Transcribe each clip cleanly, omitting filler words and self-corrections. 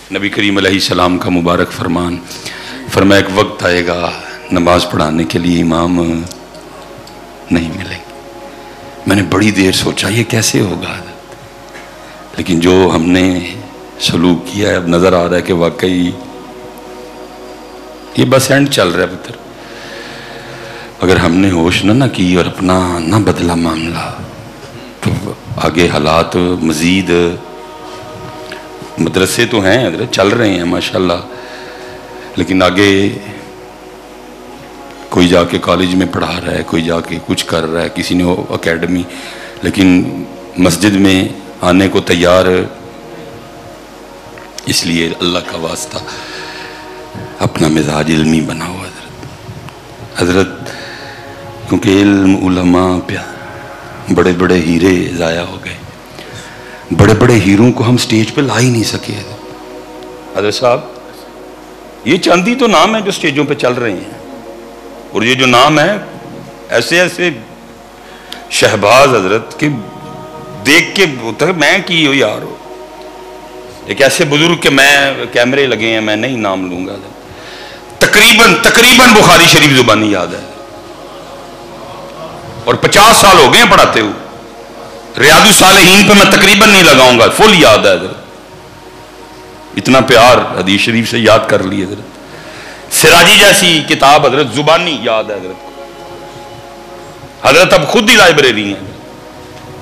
नबी करीम अलैहिस्सलाम का मुबारक फरमान, फरमाया एक वक्त आएगा नमाज पढ़ाने के लिए इमाम नहीं मिलेंगे। मैंने बड़ी देर सोचा ये कैसे होगा, लेकिन जो हमने सलूक किया है अब नज़र आ रहा है कि वाकई ये बस एंड चल रहा है पुत्र। अगर हमने होश ना की और अपना ना बदला मामला तो आगे हालात मज़ीद, मदरसे तो हैं चल रहे हैं माशाल्लाह, लेकिन आगे कोई जाके कॉलेज में पढ़ा रहा है, कोई जाके कुछ कर रहा है, किसी ने एकेडमी, लेकिन मस्जिद में आने को तैयार। इसलिए अल्लाह का वास्ता अपना मिजाज इल्मी बनाओ हजरत, क्योंकि इल्म उलमा पे बड़े बड़े हीरे ज़ाया हो गए, बड़े बड़े हीरों को हम स्टेज पे ला ही नहीं सके। हजरत साहब ये चांदी तो नाम है जो स्टेजों पे चल रहे हैं, और ये जो नाम है ऐसे ऐसे शहबाज हजरत के देख के होता है मैं की हो यार हो, एक ऐसे बुजुर्ग के मैं कैमरे लगे हैं, मैं नहीं नाम लूंगा, तकरीबन तकरीबन बुखारी शरीफ जुबानी याद है और 50 साल हो गए हैं पढ़ाते हुए। रियादुस सालिहीन पे मैं तकरीबन नहीं लगाऊंगा, फुल याद है हजरत, इतना प्यार हदीस शरीफ से याद कर ली हजरत। सिराजी जैसी किताब हजरत जुबानी याद है हजरत को। हजरत अब खुद ही लाइब्रेरी हैं,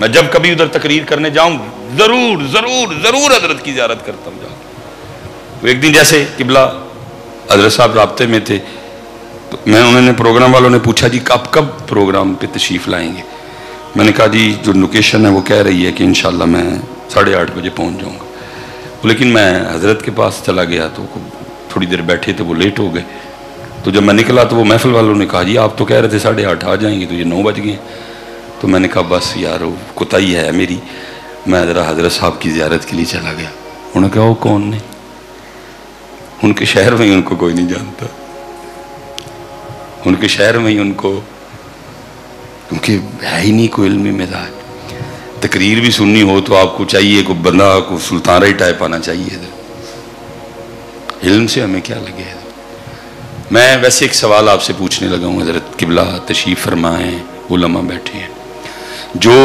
मैं जब कभी उधर तकरीर करने जाऊं जरूर जरूर जरूर हजरत की ज़ियारत करता हूं जाकर। वो एक दिन जैसे किबला हजरत साहब राब्ते में थे तो मैं, उन्होंने प्रोग्राम वालों ने पूछा जी कब कब प्रोग्राम पे तशरीफ़ लाएंगे। मैंने कहा जी जो लोकेशन है वो कह रही है कि इंशाल्लाह मैं 8:30 बजे पहुंच जाऊंगा, लेकिन मैं हजरत के पास चला गया तो थोड़ी देर बैठे थे, वो लेट हो गए। तो जब मैं निकला तो वो महफिल वालों ने कहा जी आप तो कह रहे थे 8:30 आ जाएंगे, तो ये 9 बज गए। तो मैंने कहा बस यार वो कोताही है मेरी, मैं ज़रा हजरत साहब की ज़ियारत के लिए चला गया। उन्होंने कहा वो कौन ने, उनके शहर में ही उनको कोई नहीं जानता, उनके शहर में ही उनको, क्योंकि है ही नहीं कोई इल्मी मिजाज। तकरीर भी सुननी हो तो आपको चाहिए कोई बंदा को सुल्तान राय टाइप आना चाहिए, इल्म से हमें क्या लगे। मैं वैसे एक सवाल आपसे पूछने लगा हूँ हजरत किबला तशरीफ़ फरमाएं, उलमा बैठे हैं, जो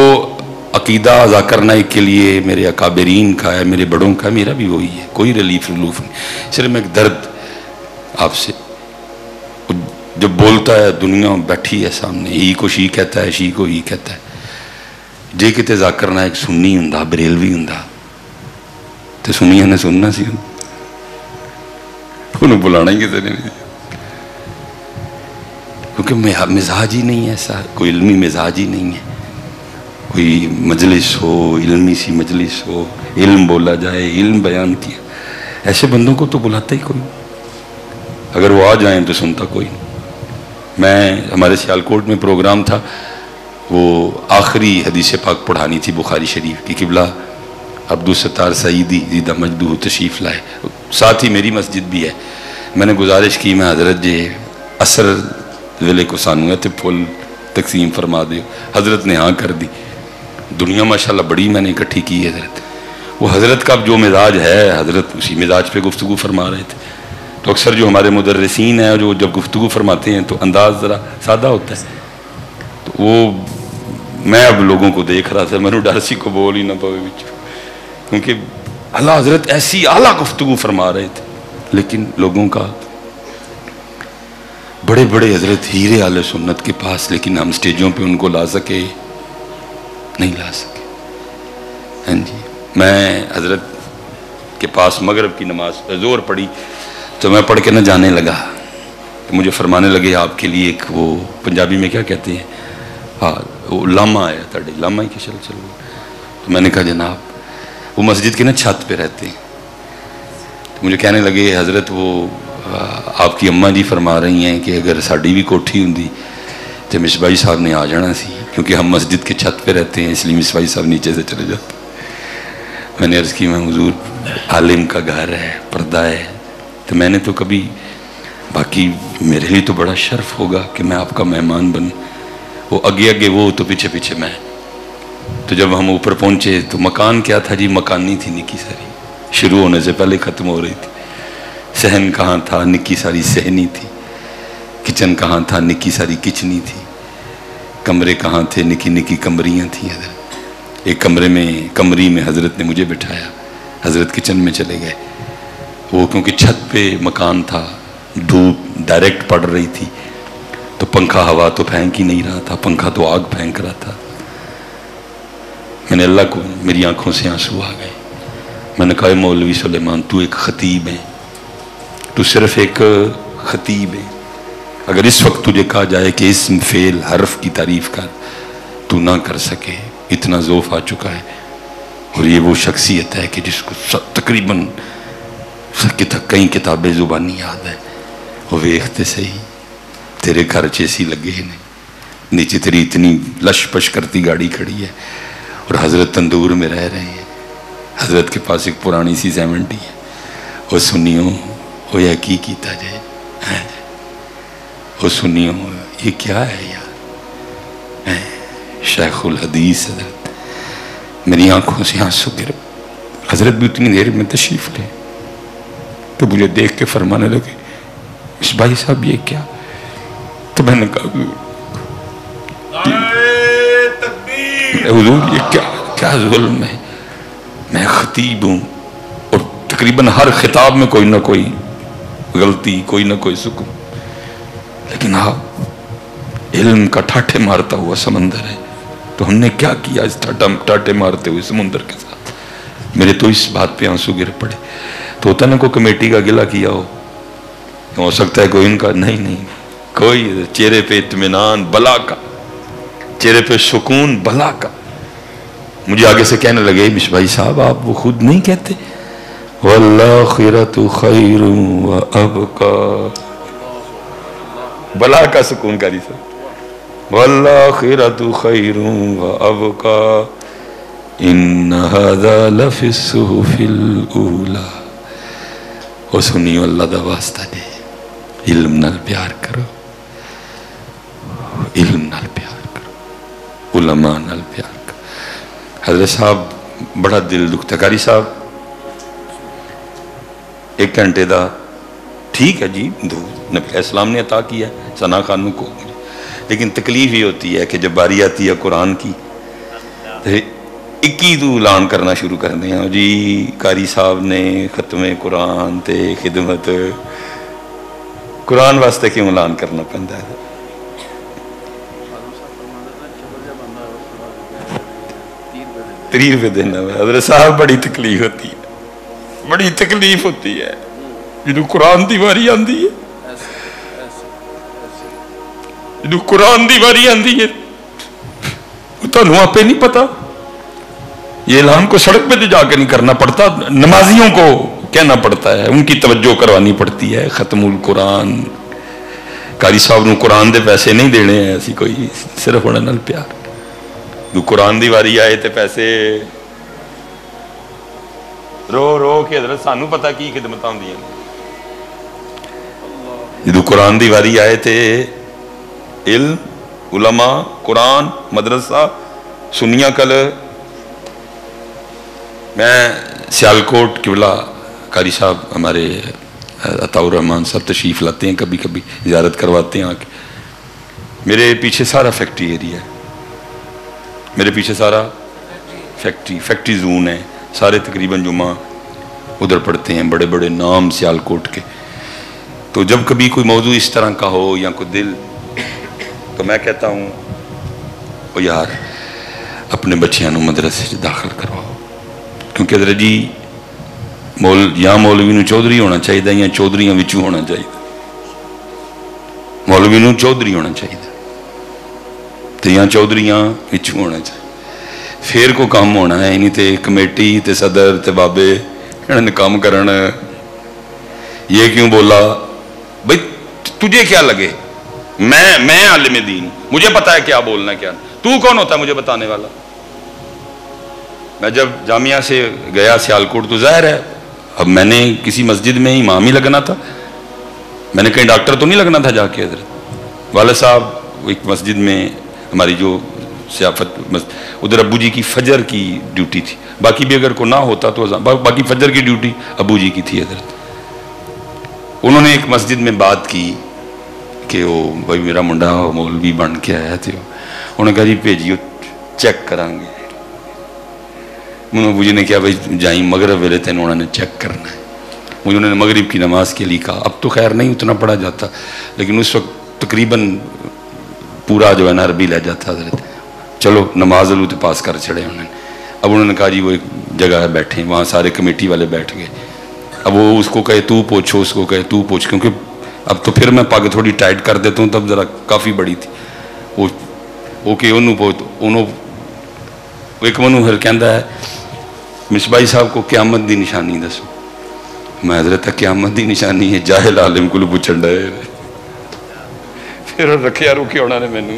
अकीदा ज़ाकिर नाइक के लिए मेरे अकाबरीन का है, मेरे बड़ों का, मेरा भी वही है, कोई रिलीफ रिलूफ नहीं। सिर्फ एक दर्द आपसे, जब बोलता है दुनिया बैठी है सामने, ही को शी कहता है, शी को ही कहता है। जे किते ज़ाकिर नाइक सुन्नी हुंदा बरेलवी हुंदा तो सुनिया ने सुनना सी, उन्हें बुलाना ही किसी ने नहीं, क्योंकि मिजाज ही नहीं है ऐसा, कोई इल्मी मिजाज ही नहीं है। कोई मजलिस हो, इल्मी सी मजलिस हो, इल्म बोला जाए, इल्म बयान किया, ऐसे बंदों को तो बुलाता ही कोई, अगर वो आ जाएं तो सुनता कोई नहीं। मैं, हमारे सियालकोट में प्रोग्राम था, वो आखिरी हदीस पाक पढ़ानी थी बुखारी शरीफ की, किबला अब्दुल सत्तार सईदी ज़ीदा मजदू तशरीफ़ लाए, साथ ही मेरी मस्जिद भी है। मैंने गुजारिश की मैं हजरत जे असर वेले को सानू तो फुल तकसीम फरमा दे, हजरत ने हाँ कर दी। दुनिया माशाल्लाह बड़ी मैंने इकट्ठी की है हजरत, वो हजरत का जो मिजाज है हजरत उसी मिजाज पे गुफ्तगू फरमा रहे थे। तो अक्सर जो हमारे मुदर्रिसीन हैं जो जब गुफ्तगू फरमाते हैं तो अंदाज ज़रा सादा होता है, तो वो मैं अब लोगों को देख रहा था, मैंने डर सी को बोल ही ना पाए बिच, क्योंकि अल्लाह हजरत ऐसी आला गुफ्तगू फरमा रहे थे, लेकिन लोगों का बड़े बड़े हजरत हीरे आले सुन्नत के पास, लेकिन हम स्टेजों पे उनको ला सके नहीं ला सके। हाँ जी, मैं हजरत के पास मगरब की नमाज जोर पड़ी तो मैं पढ़ के ना जाने लगा, तो मुझे फरमाने लगे आपके लिए एक वो पंजाबी में क्या कहते हैं, हाँ वो लामा आया ताड़े, लामा ही के चल चलो। तो मैंने कहा जनाब, वो मस्जिद की ना छत पे रहते हैं, तो मुझे कहने लगे हजरत वो आपकी अम्मा जी फरमा रही हैं कि अगर साड़ी भी कोठी होंगी तो मिसबाई साहब ने आ जाना सी, क्योंकि हम मस्जिद के छत पे रहते हैं इसलिए मिसबाई साहब नीचे से चले जाते। मैंने अर्ज़ की मैं हुजूर आलिम का घर है, पर्दा है, तो मैंने तो कभी, बाकी मेरे लिए तो बड़ा शर्फ होगा कि मैं आपका मेहमान बनूं, वो आगे आगे वो तो पीछे पीछे मैं। तो जब हम ऊपर पहुंचे तो मकान क्या था जी, मकानी थी निकी सारी, शुरू होने से पहले ख़त्म हो रही थी। सहन कहाँ था, निक्की सारी सहनी थी। किचन कहाँ था, निक्की सारी किचनी थी। कमरे कहाँ थे, निक्की निक्की कमरियाँ थी। एक कमरी में हज़रत ने मुझे बिठाया, हज़रत किचन में चले गए। वो क्योंकि छत पे मकान था, धूप डायरेक्ट पड़ रही थी, तो पंखा हवा तो फेंक ही नहीं रहा था, पंखा तो आग फेंक रहा था। मैंने अल्लाह को, मेरी आंखों से आंसू आ गए। मैंने कहा मौलवी सुलेमान, तू एक खतीब है, तू सिर्फ एक खतीब है। अगर इस वक्त तुझे कहा जाए कि इस्म फेल हर्फ की तारीफ कर, तू ना कर सके, इतना ज़ौफ़ आ चुका है। और ये वो शख्सियत है कि जिसको तकरीबन कई किताबें ज़ुबानी याद है। वो वेखते सही तेरे घर चेसी लगे ने, नीचे तेरी इतनी लशपश करती गाड़ी खड़ी है और हज़रत तंदूर में रह रहे हैं। हज़रत के पास एक पुरानी सी 70 है। वो सुनियो वो यह की कीता जाए, वो सुनियो ये क्या है यार। शेखुल हदीस हज़रत, मेरी आंखों से आंसू गिर। हज़रत भी उतनी देर में तशरीफ़ ले तो मुझे देख के फरमाने लगे, इस भाई साहब ये क्या। तो मैंने कहा हुजूर ये क्या जुल्म है। मैं खतीब हूँ और तकरीबन हर खिताब में कोई ना कोई गलती, कोई ना कोई सुकून, लेकिन आप इल्म का ठाठे मारता हुआ समंदर है, तो हमने क्या किया इस ठाठे मारते हुए समुंदर के साथ। मेरे तो इस बात पे आंसू गिर पड़े। तो होता ना कोई कमेटी का गिला किया हो सकता है कोई इनका, नहीं कोई चेहरे पे इत्मीनान बला का, चेहरे पे सुकून बला का। मुझे आगे से कहने लगे, मिश भाई साहब आप वो खुद नहीं कहते वल्लाखिरतु खैरुम व अबका, बला का सुकून कारी साहब, वल्लाखिरतु खैरुम व अबका इन्न हाज़ा लफ़ी सुहुफ़िल ऊला। ओ सुनियो अल्लाह दा वास्ता दे, इल्म नाल प्यार करो, इल्म नाल प्यार करो, उलमा नाल प्यार करो। हज़रत साहब बड़ा दिल दुखता। कारी साहब 1 घंटे का ठीक है जी, नबी इस्लाम ने अता किया सना खानू को, लेकिन तकलीफ ये होती है कि जब बारी आती है कुरान की तो 21 तू ऐलान करना शुरू करते हैं जी। कारी साहब ने खत्मे कुरान ते खिदमत, कुरान वास्ते क्यों ऐलान करना पैंदा है। ₹30 देना है। हज़रत साहब बड़ी तकलीफ होती है, बड़ी तकलीफ होती है जो कुरान की वारी आती है, जो कुरान की वारी आती है तुहानू आपे नहीं पता। ये ऐलान को सड़क पे तो जाकर नहीं करना पड़ता, नमाजियों को कहना पड़ता है, उनकी तवज्जो करवानी पड़ती है। खत्मुल कुरान, कारी साहब नू कुरान दे पैसे नहीं देने हैं ऐसी कोई, सिर्फ उन्हां नाल प्यार। जो कुरान दी वारी आए तो पैसे रो रो के हज़रत सानू पता की खिदमत होंदी। जो कुरान दी वारी आए तो इल्म, उलमा, कुरान, मदरसा, सुनिया। कल मैं सियालकोट किबला, कारी साहब हमारे अताउर रहमान साहब तशरीफ़ लाते हैं, कभी कभी ज़ियारत करवाते हैं आके। मेरे पीछे सारा फैक्ट्री एरिया है, मेरे पीछे सारा फैक्ट्री जोन है। सारे तकरीबन जुमा उधर पढ़ते हैं, बड़े बड़े नाम सियालकोट के। तो जब कभी कोई मौजू इस तरह का हो या कोई दिल, तो मैं कहता हूँ ओ यार अपने बच्चियां नू मदरसे दाखिल करवाओ, क्योंकि हज़रत जी या मौलवी नू चौधरी होना चाहिए या चौधरियां विचों होना चाहिए। मौलवी नू चौधरी होना चाहिए तो या चौधरियां विचों होना चाहिए, फिर को काम होना है। नहीं तो कमेटी ते सदर ते बाबे इन्होंने काम करना। ये क्यों बोला भाई, तुझे क्या लगे, मैं आलिम दीन, मुझे पता है क्या बोलना क्या। तू कौन होता है मुझे बताने वाला। मैं जब जामिया से गया सियालकोट, तो जाहिर है अब मैंने किसी मस्जिद में इमाम ही लगना था, मैंने कहीं डॉक्टर तो नहीं लगना था जाके। हज़रत वाले साहब एक मस्जिद में, हमारी जो सियाफत उधर अब्बू जी की फजर की ड्यूटी थी, बाकी भी अगर को ना होता तो बाकी फजर की ड्यूटी अबू जी की थी हजरत। उन्होंने एक मस्जिद में बात की कि वो भाई मेरा मुंडा मौलवी बन के आया थे, उन्होंने कहा जी भेजियो चेक करांगे। अबू जी ने कहा भाई जाई मगरब वेले तेन उन्होंने चेक करना है। मुझे उन्होंने मगरिब की नमाज के लिए कहा। अब तो खैर नहीं उतना पढ़ा जाता, लेकिन उस वक्त तकरीबन पूरा जो है ना अरबी लह जाता हजरत। चलो नमाज तो पास कर छड़े उन्होंने। अब उन्होंने कहा जी वो एक जगह है बैठे, वहाँ सारे कमेटी वाले बैठ गए। अब वो उसको कहे तू पूछो, उसको कहे तू पूछ, क्योंकि अब तो फिर मैं पग थोड़ी टाइट कर देता हूँ, तब जरा काफ़ी बड़ी थी वो कि उन्होंने एक मनु फिर कहता है मिसबाई साहब को क्यामत की निशानी दसो। मैं हजरत क्यामत की निशानी है जाहिल आलिम को पूछण डे। फिर रखिया रुकिया उन्होंने मैनू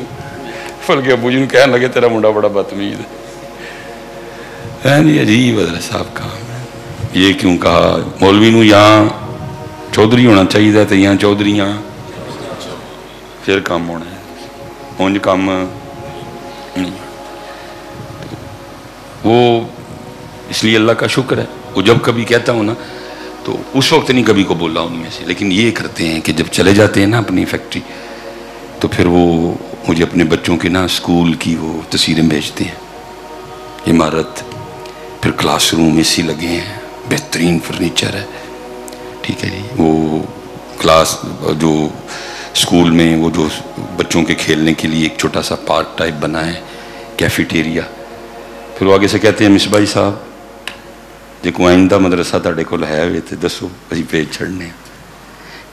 फलके अबू जी ने कहन लगे तेरा मुंडा बड़ा बदतमीज है। जी अजीब हजरत साहब काम है। ये क्यों कहा मौलवी नू यहाँ चौधरी होना चाहिए तो यहाँ चौधरी फिर काम होना है, उंज काम नहीं। वो इसलिए अल्लाह का शुक्र है। वो जब कभी कहता हूँ ना तो उस वक्त नहीं कभी को बोला उनमें से, लेकिन ये करते हैं कि जब चले जाते हैं ना अपनी फैक्ट्री तो फिर वो मुझे अपने बच्चों के ना स्कूल की वो तस्वीरें भेजते हैं। इमारत, फिर क्लासरूम एसी लगे हैं, बेहतरीन फर्नीचर है, ठीक है जी। वो क्लास जो स्कूल में वो जो बच्चों के खेलने के लिए एक छोटा सा पार्क टाइप बना है, कैफेटेरिया। फिर वो आगे से कहते हैं मिसबाई साहब जो कोई आइंदा मदरसा तुहाडे कोल है वे तो दसो असीं भेज छड़ने।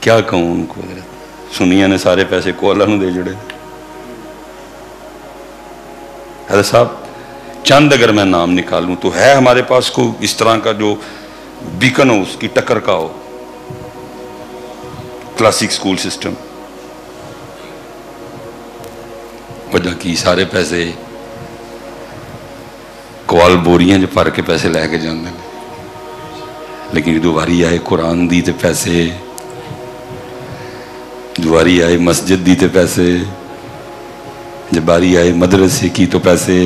क्या कहूँ उनको, सुनिया ने सारे पैसे कोला नूं दे जड़े। हजरत साहब चंद अगर मैं नाम निकालूं तो है हमारे पास को इस तरह का जो बीकन हो, उसकी टक्कर का हो, क्लासिक स्कूल सिस्टम। वजह की सारे पैसे कवाल बोरियां जो भर के पैसे लैके जाते हैं, लेकिन जो वारी आए कुरान दी ते पैसे, जो वारी आए मस्जिद दी ते पैसे, जब बारी आए मदरसे की तो पैसे,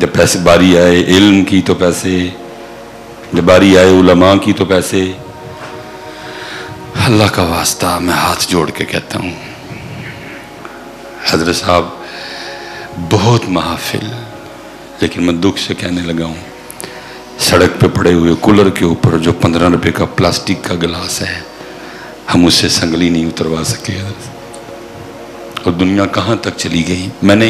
जब पैसे बारी आए इल्म की तो पैसे, जब बारी आए उलमा की तो पैसे। अल्लाह का वास्ता मैं हाथ जोड़ के कहता हूँ हजरत साहब बहुत महफिल, लेकिन मैं दुख से कहने लगा हूँ सड़क पे पड़े हुए कूलर के ऊपर जो 15 रुपए का प्लास्टिक का गिलास है, हम उससे संगली नहीं उतरवा सके। और दुनिया कहाँ तक चली गई। मैंने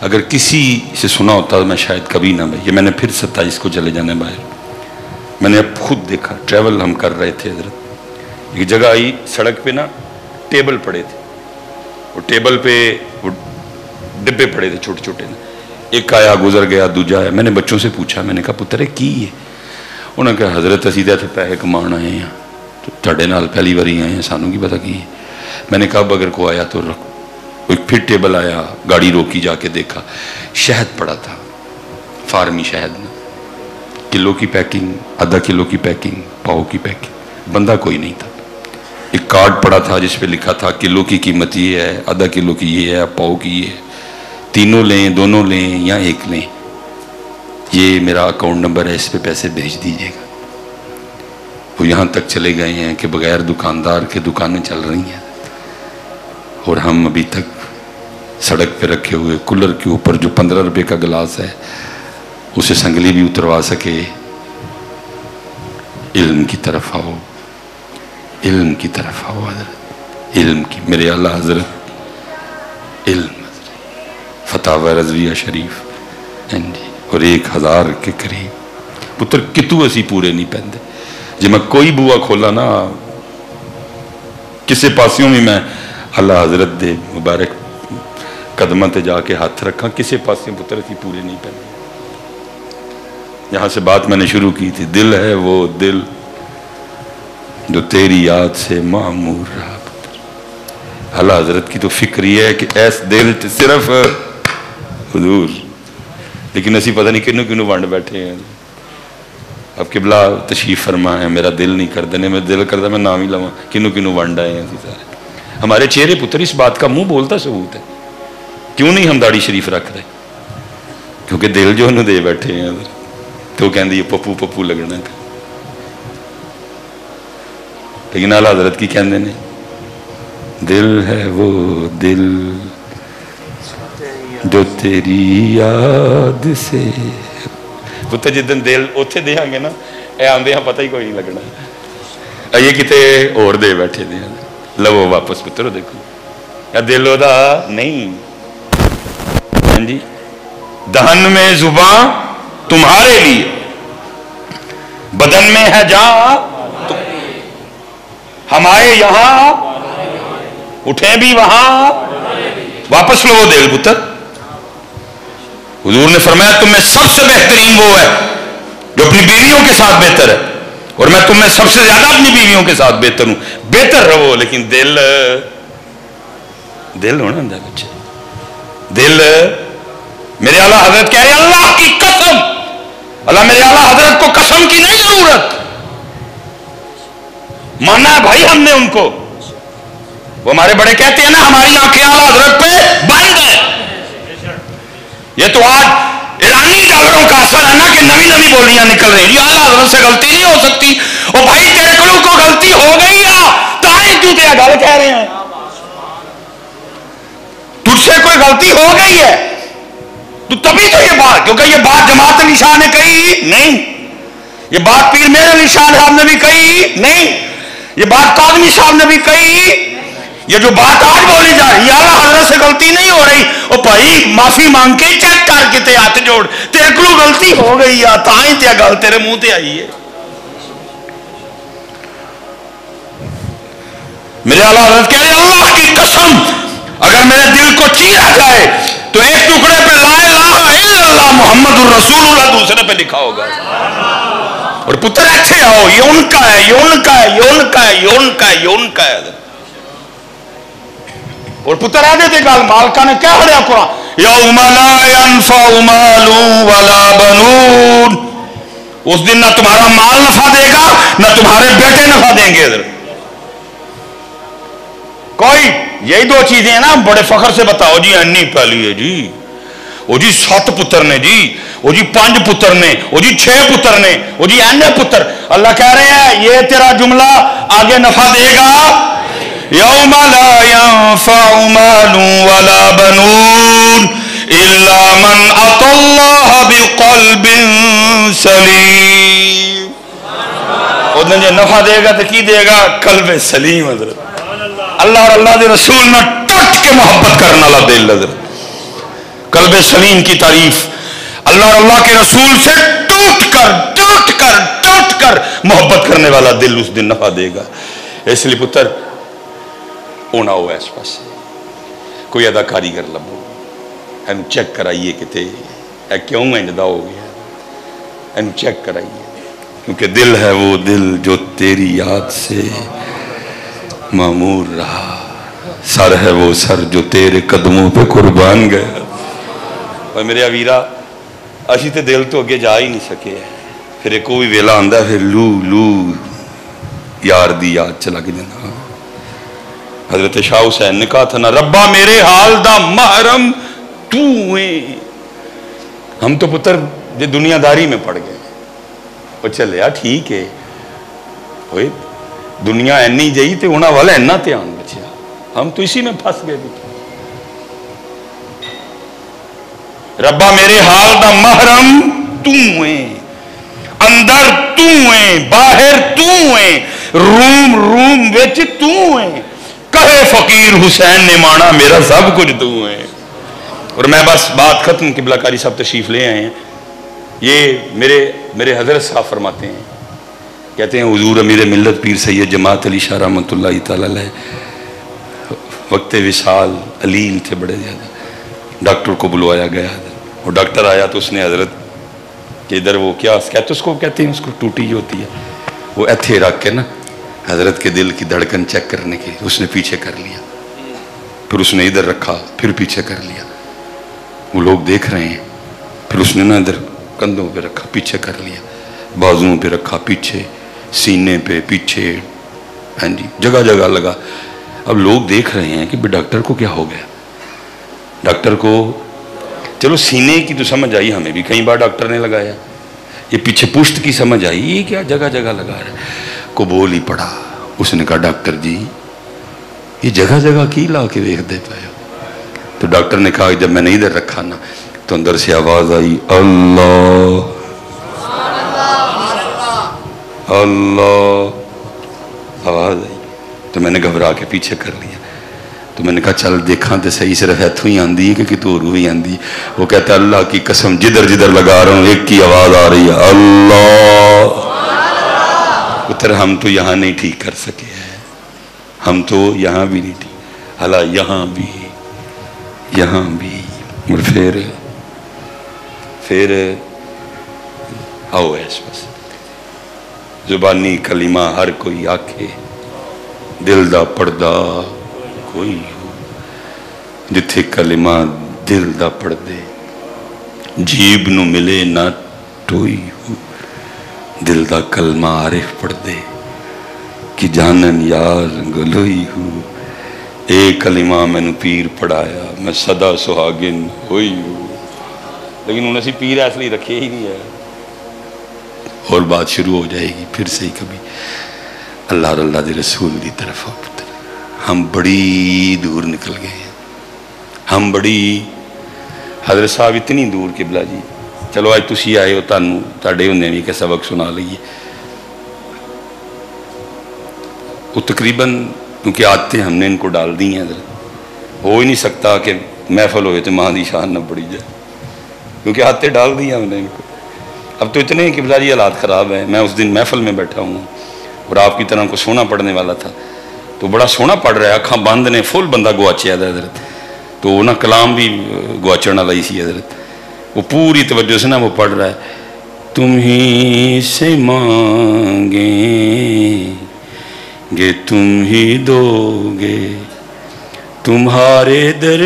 अगर किसी से सुना होता तो मैं शायद कभी ना भाई, ये मैंने फिर 27 को चले जाने बाहर। मैंने अब खुद देखा, ट्रैवल हम कर रहे थे हजरत, एक जगह आई सड़क पे ना टेबल पड़े थे, वो टेबल पे वो डिब्बे पड़े थे छोटे छोटे, एक आया गुजर गया, दूजा आया। मैंने बच्चों से पूछा, मैंने कहा पुत्र की है? उन्होंने कहा हजरत असीं तो पैसे कमान आए हैं, तुहाडे नाल पहली बारी आए हैं, सानू की पता की है। मैंने कहा अगर को आया तो रखो। एक फिर टेबल आया, गाड़ी रोकी, जाके देखा शहद पड़ा था, फार्मी शहद ना, किलो की पैकिंग, आधा किलो की पैकिंग, पाव की पैकिंग, बंदा कोई नहीं था। एक कार्ड पड़ा था जिस पे लिखा था किलो की कीमत ये है, आधा किलो की ये है, पाव की ये है, तीनों लें, दोनों लें या एक लें, ये मेरा अकाउंट नंबर है, इस पे पैसे भेज दीजिएगा। वो यहाँ तक चले गए हैं कि बगैर दुकानदार के दुकानें चल रही हैं, और हम अभी तक सड़क पे रखे हुए कूलर के ऊपर जो 15 रुपए का गिलास है उसे संगली भी उतरवा सके। इल्म की तरफ आओ, इल्म की तरफ आओ हजरत, इल्म की। मेरे आला हजरत इल्म फतावा रज़विया शरीफ और 1000 के करीब पुत्र कितू असी पूरे नहीं पैंदे। जे मैं कोई बुआ खोला ना किसी पासियों भी मैं अल्लाह हजरत दे मुबारक कदम ते जाके हाथ रखा, किसी पासियों पुत्र असी पूरे नहीं पैंदे। यहाँ से बात मैंने शुरू की थी, दिल है वो दिल जो तेरी याद से मामूर रहा पुत्र। अल्लाह हजरत की तो फिक्र है कि ऐस दिल सिर्फ हुजूर, लेकिन असी पता नहीं किनू किनू वंड बैठे हैं। अब किबला तशरीफ फरमा है, मेरा दिल नहीं करता, नहीं मेरा दिल करता मैं नाम ही लवा, किनू किनू वंड आए हैं सारे। हमारे चेहरे पुत्र इस बात का मुंह बोलता सबूत है, क्यों नहीं हम दाढ़ी शरीफ रख रहे? क्योंकि दिल जो उन्होंने दे बैठे हैं तो कहती है पप्पू पप्पू लगना। लेकिन आला हजरत की कहते ने दिल है वो दिल जो तेरी याद से। पुत्र जिदन दिल उत्थे देंगे ना, यह आंदे पता ही कोई नहीं लगना, ये किते होर दे बैठे दे। लवो वापस पुत्रो, देखो या दिल ओदा नहीं। हाँ जी, दहन में जुबान तुम्हारे लिए, बदन में है जान हमारे यहां, उठे भी वहां वापस लो दिल पुत्र। हुजूर ने फरमाया तुम में सबसे बेहतरीन वो है जो अपनी बीवियों के साथ बेहतर है, और मैं तुम में सबसे ज्यादा अपनी बीवियों के साथ बेहतर हूं। बेहतर रहो, लेकिन दिल दिल होना अंदर बच्चे। दिल मेरे आला हजरत कह रहे अल्लाह की कसम, अल्लाह मेरे आला हजरत को कसम की नहीं जरूरत, माना है भाई हमने उनको। वो हमारे बड़े कहते हैं ना हमारी आंखें आला हजरत पे बंद है। ये तो आज ईरानी डॉलरों का असर है ना कि नवी नवी बोलियां निकल रही हैं, आला हजरत से गलती नहीं हो सकती। और भाई तेरे को गलती हो गई है ताई तू ते गल कह रहे हैं, तुझसे कोई गलती हो गई है तो तभी तो ये बात, क्योंकि ये बात जमात अली शाह ने कही नहीं, ये बात पीर मेर अली शाह साहब ने भी कही नहीं, ये बात कादमी साहब ने भी कही। ये जो बात आज बोली जा रही है आला हजरत से गलती नहीं हो रही, और भाई माफी मांग के चेक करके ते हाथ जोड़ तेरे को गलती हो गई है ताई ते गल तेरे मुंह ते आई है। मेरे आला हजरत कह रहे अल्लाह की कसम अगर मेरे दिल को चीरा जाए तो एक टुकड़े पे ला इलाहा इल्लल्लाह मुहम्मदुर रसूलुल्लाह दूसरे पे लिखा होगा। और पुत्र अच्छे आओ, ये उनका है, ये उनका है, ये उनका है, ये उनका है, ये उनका है। और पुत्र आगे थे गल मालका ने क्या पढ़िया कुरान, यौम ला यनफउ मालुन वला बनून, उस दिन ना तुम्हारा माल नफा देगा ना तुम्हारे बेटे नफा देंगे। इधर कोई यही दो चीजें हैं ना, बड़े फखर से बताओ जी अन्नी पहली है जी, वो जी 7 पुत्र ने जी, वो जी 5 पुत्र ने, वो जी 6 पुत्र ने, वो जी अन्य पुत्र। अल्लाह कह रहे हैं ये तेरा जुमला आगे नफा देगा। यौम ला यनफउ मालुन वला बनून इल्ला मन अतल्लाह बिक़ल्बिन सलीम। उधर जो नफा देगा तो की देगा, कल्ब सलीम। हजरत अल्लाह और अल्लाह के रसूल ने टूट के मोहब्बत करने वाला दिल, कल्ब सलीम की तारीफ अल्लाह और अल्लाह के रसूल से टूट कर मोहब्बत करने वाला दिल उस दिन नफा देगा। इसलिए पुत्र होना हो इस पास कोई अदा कारीगर लभो, एन चेक कराइए किते क्यों इंजदा हो गया, एन चेक कराइए, क्योंकि दिल है वो दिल जो तेरी याद से मामूर रहा, सर है वो सर जो तेरे कदमों पे कुर्बान गया। और मेरे अवीरा असी तो दिल तो अगे जा ही नहीं सके, फिर एक भी वेला आंदा फिर लू लू यार दी याद च लग जाना। हजरत शाह हुसैन ने कहा था ना, रब्बा मेरे हाल दा महरम तू है। हम तो पुत्र जे दुनियादारी में पड़ गए, वो चले यार ठीक है ओए दुनिया इन्नी जई तो उन्होंने वाला इन्ना ध्यान बचा, हम तो इसी में फंस गए। रब्बा मेरे हाल दा महरम तू है, अंदर तू है, बाहर तू है, रूम रूम विच तू है, कहे फकीर हुसैन ने माना मेरा सब कुछ तू है। और मैं बस बात खत्म, किबला कारी साहब तशरीफ ले आए हैं। ये मेरे हजरत साहब फरमाते हैं, कहते हैं हुजूर अमीर मिल्लत पीर सैयद जमात अली शाह रहमतुल्लाह तआला अलैह वक्त विसाल अलील थे बड़े ज़्यादा। डॉक्टर को बुलवाया गया, और डॉक्टर आया तो उसने हजरत के इधर वो क्या कहते उसको कहते हैं, उसको टूटी होती है, वो ऐथे रख के ना हजरत के दिल की धड़कन चेक करने की उसने पीछे कर लिया, फिर उसने इधर रखा, फिर पीछे कर लिया, वो लोग देख रहे हैं, फिर उसने ना इधर कंधों पे रखा, पीछे कर लिया, बाजुओं पे रखा, पीछे, सीने पे, पीछे, हाँ जी जगह जगह लगा। अब लोग देख रहे हैं कि डॉक्टर को क्या हो गया, डॉक्टर को चलो सीने की तो समझ आई हमें भी, कई बार डॉक्टर ने लगाया। ये पीछे पुश्त की समझ आई, ये क्या जगह जगह लगा रहा है। को बोल ही पड़ा। उसने कहा डॉक्टर जी ये जगह जगह की ला के देख दे पाए। तो डॉक्टर ने कहा जब मैंने इधर रखा ना तो अंदर से आवाज आई अल्लाह अल्लाह, आवाज आई। तो मैंने घबरा के पीछे कर लिया। तो मैंने कहा चल देखा तो सही, सिर्फ इथों ही आंदी है कि कितों होर ही आंदी। वो कहता अल्लाह की कसम जिधर जिधर लगा रहा हूँ एक ही आवाज आ रही है अल्लाह। पुत्र हम तो यहाँ नहीं ठीक कर सके हैं, हम तो यहाँ भी नहीं ठीक, हला यहाँ भी और फिर आओ ऐस बस जुबानी कलीमा हर कोई आखे, दिल दा पढ़दा कोई हो। जिथे कलिमा दिल दा पढ़ दे जीब नू मिले ना टोई हो। दिल दा कलमा आरिफ पढ़ दे कि जानन यार गलोई हो। ए कलिमा मैनू पीर पढ़ाया मैं सदा सुहागिन होई हूँ। लेकिन उन्हें पीर इसलिए रखे ही नहीं है। और बात शुरू हो जाएगी फिर से ही कभी अल्लाह और अल्लाह के रसूल की तरफ। हम बड़ी दूर निकल गए हैं, हम बड़ी हजरत साहब इतनी दूर किबला जी। चलो अज तुसी आए हो, तुहाडे हुंदे भी कि सबक सुना लीए। वो तकरीबन क्योंकि आदतें हमने इनको डाल दी हैं, हो ही नहीं सकता कि महफल हो तो माँ की शान न पड़ी जाए, क्योंकि आदतें डाल दी हैं हमने इनको। अब तो इतने किबला जी हालात ख़राब हैं। मैं उस दिन महफल में बैठा हूँ और आपकी तरह को सोना पढ़ने वाला था, तो बड़ा सोना पढ़ रहा है, अखा बंद ने, फुल बंदा गुआचिया हजरत। तो ना कलाम भी गुआचण वाला ही सी हजरत। वो पूरी तवज्जो से ना वो पढ़ रहा है, तुम ही से मांगेंगे तुम ही दोगे, तुम्हारे दर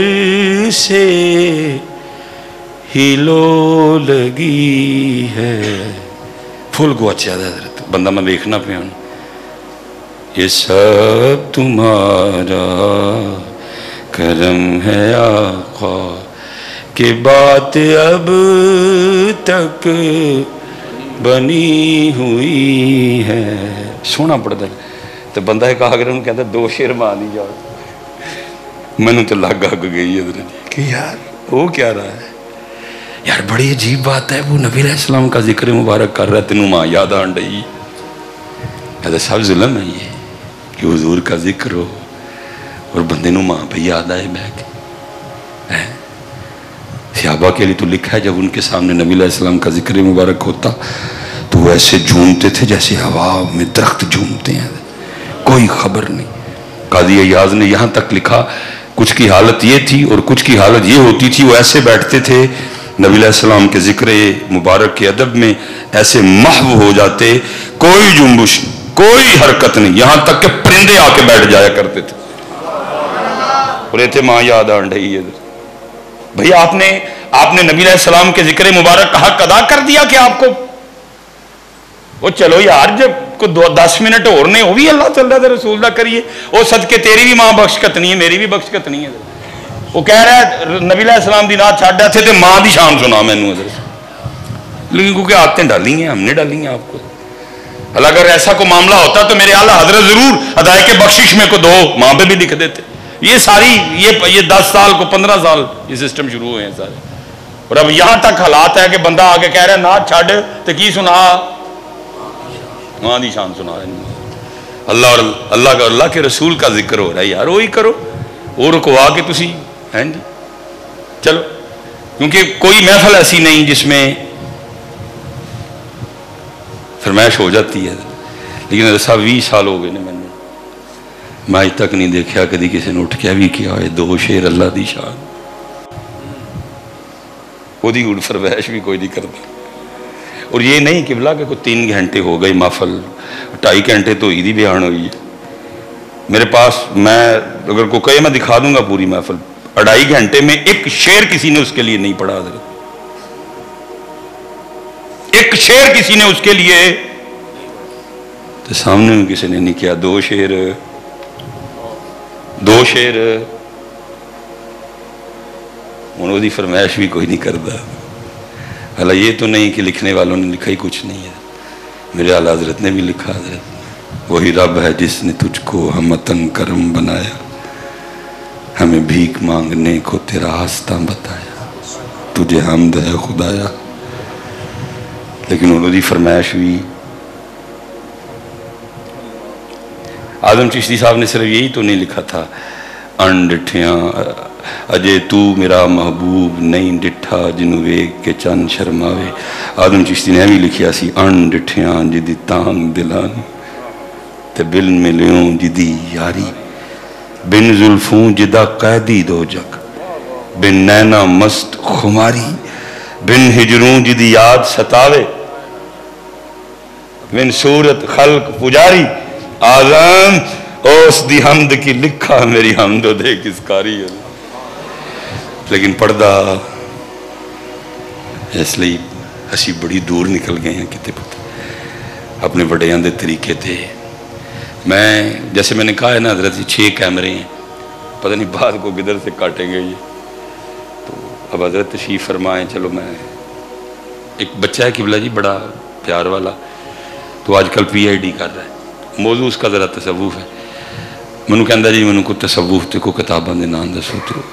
से ही लो लगी है। फुल गुआचिया हजरत, बंदा मैं देखना पिया। ये सब तुम्हारा करम है आका, कि बात अब तक बनी हुई है। सोना पड़ता है तो बंदा एक आकर कहता दो शेर मार नहीं जाओ। मैनू तो लग अग गई है कि यार वो क्या रहा है यार। बड़ी अजीब बात है, वो नबी अलैहिस्सलाम का जिक्र मुबारक कर रहा है, तेनू माँ याद आन रही। कहता सब जुल्म है ये कि हुजूर का जिक्र हो और बंदे नू माँ पे याद आए बह के। सहाबा के लिए तो लिखा है जब उनके सामने नबी अलैहिस्सलाम का जिक्र मुबारक होता तो वो ऐसे झूमते थे जैसे हवा में दरख्त झूमते हैं, कोई खबर नहीं। काजी अय्याज ने यहाँ तक लिखा कुछ की हालत ये थी और कुछ की हालत ये होती थी, वो ऐसे बैठते थे नबी अलैहिस्सलाम के जिक्र मुबारक के अदब में, ऐसे महव हो जाते, कोई जुम्बुश कोई हरकत नहीं, यहाँ तक के परिंदे आके बैठ जाया करते थे। और थे माँ याद आन रही है भैया, आपने नबी अलैहिस्सलाम के जिक्र मुबारक का हक अदा कर दिया कि आपको वो चलो यार जब को 10 मिनट और ने वो भी अल्लाह तआला दे रसूल दा करिए। वो सदके तेरी भी मां बख्शकत नहीं है, मेरी भी बख्शकत नहीं है। वो कह रहा है नबी अलैहिस्सलाम दी नात छाड़ थे तो मां की शान सुना मैनू। लेकिन क्योंकि आदतें डाली हैं हमने, डाली हैं आपको। अगर ऐसा कोई मामला होता तो मेरे आला हजरत जरूर अदाए के बख्शिश में को दो मां पे भी लिख देते। ये सारी ये 10 साल को 15 साल ये सिस्टम शुरू हुए हैं सारे। और अब यहां तक हालात है कि बंदा आके कह रहा है नात छाड़ तो की सुना, मां की शान सुना रहे। अल्लाह के रसूल का जिक्र हो रहा है यार, वही करो। वो रुकवा के तुसी हैं जी चलो, क्योंकि कोई महफल ऐसी नहीं जिसमें फरमाइश हो जाती है। लेकिन ऐसा 20 साल हो गए ने मैंने, मैं अज तक नहीं देखा कभी किसी ने उठ के भी किया है 2 शेर अल्लाह की शान। ओदी उड़ फरमाइश भी कोई नहीं करता। और ये नहीं किबला के कोई 3 घंटे हो गए महफल, 2.5 घंटे तो ईदी बयान हुई है मेरे पास। मैं अगर को कहे मैं दिखा दूंगा पूरी महफल। 2.5 घंटे में एक शेर किसी ने उसके लिए नहीं पढ़ा, एक शेर किसी ने उसके लिए तो सामने में किसी ने नहीं किया। 2 शेर हुण उसकी फरमाइश भी कोई नहीं करता। हालांकि ये तो नहीं कि लिखने वालों ने लिखा ही कुछ नहीं है, मेरे आला हजरत ने भी लिखा, हजरत वही रब है जिसने तुझको हमतन करम बनाया, हमें भीख मांगने को तेरा आस्था बताया, तुझे हमद है खुदाया। लेकिन उन्होंने फरमाइश भी आजम चिश्ती साहब ने सिर्फ यही तो नहीं लिखा था, अनडिठिया अजे तू मेरा महबूब नहीं डिठा जिन्हों वेख के चंद शर्मावे। आदम चिश्ती ने भी लिखिया सी, अनडिठिया जिदी तांग दिलानी ते बिल मिलियों जिदी यारी, बिन जुल्फों जिदा कैदी दो जग, बिन नैना मस्त खुमारी, बिन हिजरों जिदी याद सतावे, बिन सूरत खल्क पुजारी, आजम उस दी हमद की लिखा मेरी हमद दे किसकारी है। लेकिन पर्दा इसलिए असी बड़ी दूर निकल गए हैं कितने पुत्र अपने वड्डियां दे तरीके थे। मैं जैसे मैंने कहा है ना हजरत 6 कैमरे हैं, पता नहीं बाद को किधर से काटेंगे ये, तो अब हजरत तशरीफ फरमाएं। चलो मैं एक बच्चा है किबला जी बड़ा प्यार वाला, तो आजकल PhD कर रहा है, मौजू उसका ज़रा तसव्वुफ है। मैनू कहता जी मैनू को तसव्वुफ ते को किताबों के नाम दसो, तो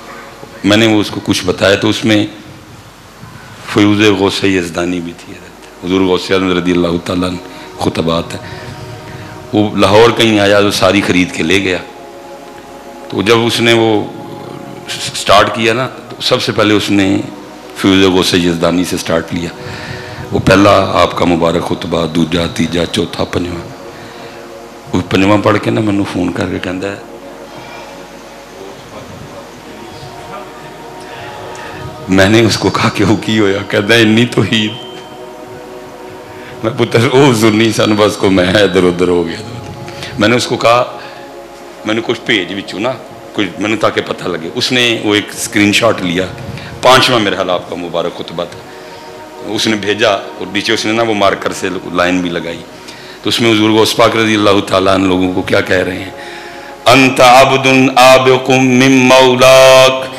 मैंने वो उसको कुछ बताया, तो उसमें फ़यूज़ गौस यज़दानी भी थी, हुज़ूर गौस आज़म रज़ियल्लाहु तआला अन्हु खुतबात है। वो लाहौर कहीं आया तो सारी ख़रीद के ले गया, तो जब उसने वो स्टार्ट किया ना, तो सबसे पहले उसने फ़यूज़ गौस यज़दानी से स्टार्ट लिया। वो पहला आपका मुबारक खुतबा, दूजा तीजा चौथा पंजवा, वो पंजवा पढ़ के ना मैनू फोन करके कहता है, मैंने उसको कहा कि वो की होया, कहता है इन्नी तो ही मैं पुत्र वो सुननी सन बस को मैं इधर उधर हो गया। मैंने उसको कहा मैंने कुछ भेज बिचू ना कुछ मैंने ताकि पता लगे। उसने वो एक स्क्रीनशॉट लिया, 5वां मेरे हाल आपका मुबारक खुतबा था, उसने भेजा और नीचे उसने ना वो मार्कर से लाइन भी लगाई, तो उसमें हुज़ूर गौस पाक रज़ियल्लाहु तआला अन्हु लोगों को क्या कह रहे हैं, अंत अब्दुन आबिकुम मिन मौलाक,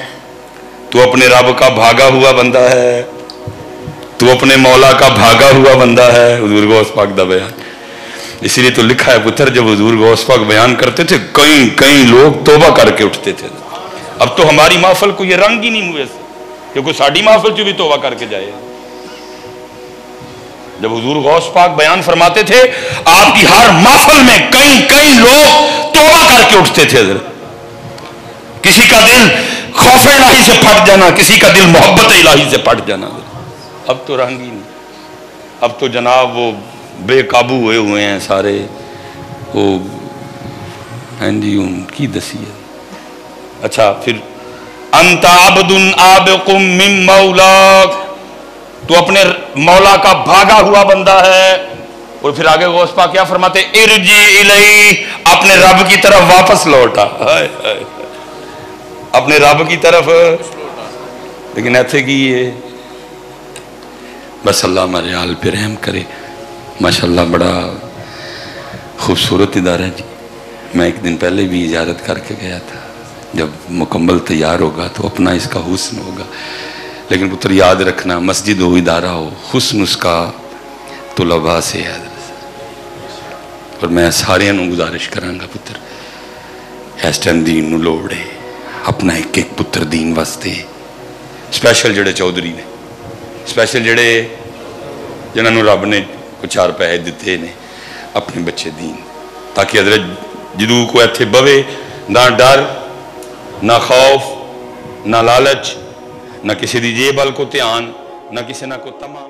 तू अपने रब का भागा हुआ बंदा है, तू अपने मौला का भागा हुआ बंदा है। हुज़ूर गौस पाक दा बयान, इसीलिए तो लिखा है पुत्र जब हुज़ूर गौस पाक बयान करते थे कई कई लोग तौबा करके उठते थे। अब तो हमारी महफिल को ये रंग ही नहीं हुए क्योंकि साड़ी महफिल च भी तौबा करके जाए। जब हुजूर गौस पाक बयान फरमाते थे आपकी हर महफिल में कई कई लोग तौबा करके उठते थे। किसी का दिल खौफ इलाही से फट जाना, किसी का दिल मोहब्बत इलाही से फट जाना। अब तो रंग ही नहीं, अब तो जनाब वो बेकाबू हुए हुए हैं सारे, वो हैं जी उनकी दसी है। अच्छा फिर अंता अब्दुन आबिकुम मिन मौलाक, तो अपने मौला का भागा हुआ बंदा है। और फिर आगे गौस पाक क्या फरमाते, इरजी इलैहि, अपने रब की तरफ वापस लौटा। हाय हाय, अपने रब की तरफ। लेकिन ऐसे की ये बस अल्लाह हमारे हाल पे रहम करे। माशाल्लाह बड़ा खूबसूरत इदारा है जी। मैं एक दिन पहले भी इजारत करके गया था, जब मुकम्मल तैयार होगा तो अपना इसका हुस्न होगा। लेकिन पुत्र याद रखना, मस्जिद हो इदारा हो, हुस्न उसका तुलबा से है। और मैं सारे गुजारिश करांगा पुत्र इस टाइम दीन नू लोड़ है, अपना एक एक पुत्र दीन वास्ते, स्पैशल जड़े चौधरी ने, स्पैशल जड़े जिन्होंने रब ने कुछ 4 पैसे दिते ने, अपने बच्चे दीन, ताकि हजरत जदू को इत्थे बवे ना डर ना खौफ ना लालच, ना किसी की जेब वाल को ध्यान, ना किसी ना को तमा।